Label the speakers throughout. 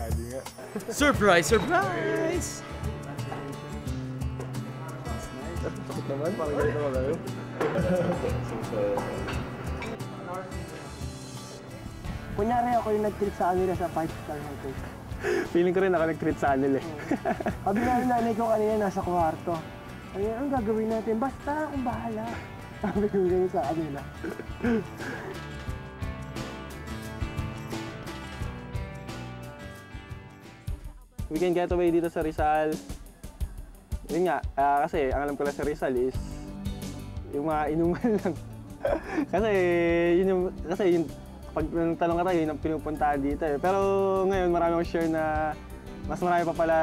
Speaker 1: Sakali nga.
Speaker 2: Surprise! Surprise!
Speaker 1: Bakit naman? Parang ganito ka kayo.
Speaker 3: Kunyari ako yung nag-treat sa kanila sa 5-star hotel.
Speaker 1: Feeling ko rin ako nag-treat sa anil eh.
Speaker 3: Sabi nga ng nanay ko kanina nasa kwarto. Ay, ang gagawin natin? Basta akong bahala. Sabi ko ganyan sa kanila.
Speaker 1: Weekend getaway dito sa Rizal. Yun nga, kasi ang alam ko lang sa Rizal is yung mga inuman lang. kasi pag tanong ka tayo, yun ang pinupuntahan dito eh. Pero ngayon marami akong share na mas marami pa pala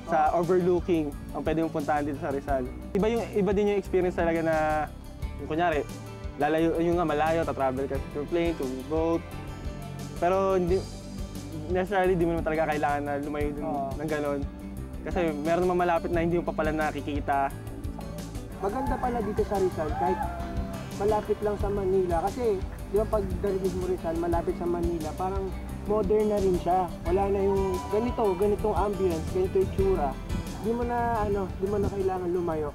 Speaker 1: sa overlooking ang pwede mong puntahan dito sa Rizal. Iba din yung experience talaga na yung kunyari, lalayo yung nga malayo, tatravel ka through plane, through boat. Pero hindi necessarily di mo naman talaga kailangan na lumayo din ng ganon. Kasi meron naman malapit na hindi mo pa pala nakikita.
Speaker 3: Maganda pala dito sa Rizal kahit malapit lang sa Manila. Kasi di ba pag darinig mo Rizal, malapit sa Manila, parang modern na rin siya. Wala na yung ganitong ambience, ganito yung tsura. Di mo na kailangan lumayo.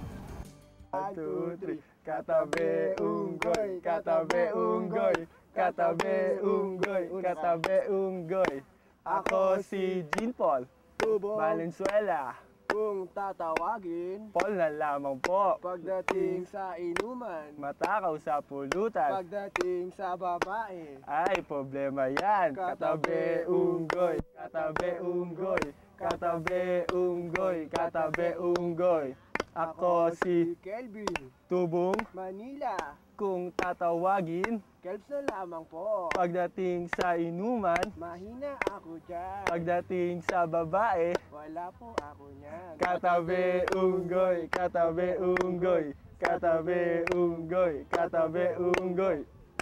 Speaker 1: 1, 2, 3. Katabi unggoy, katabi unggoy, katabi unggoy, katabi unggoy. Ako si Jean Paul Valenzuela.
Speaker 3: Kung tatawagin,
Speaker 1: Paul na lamang po.
Speaker 3: pagdating sa inuman,
Speaker 1: Matakaw sa pulutan.
Speaker 3: pagdating sa babae,
Speaker 1: Ay, problema yan. Katabi unggoy, katabi unggoy, katabi unggoy, katabi unggoy. Ako si
Speaker 3: Kelvin,
Speaker 1: Tubong.
Speaker 3: Manila,
Speaker 1: Kung tatawagin,
Speaker 3: Kelps na lamang po.
Speaker 1: pagdating sa inuman,
Speaker 3: Mahina ako dyan,
Speaker 1: pagdating sa babae,
Speaker 3: wala po ako niyan.
Speaker 1: katabi unggoy, katabi unggoy, katabi unggoy, katabi unggoy.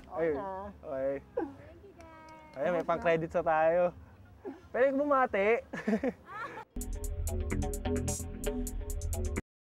Speaker 3: Okay na.
Speaker 1: Okay. Ay, may pang-credits na tayo. Pwede bumati.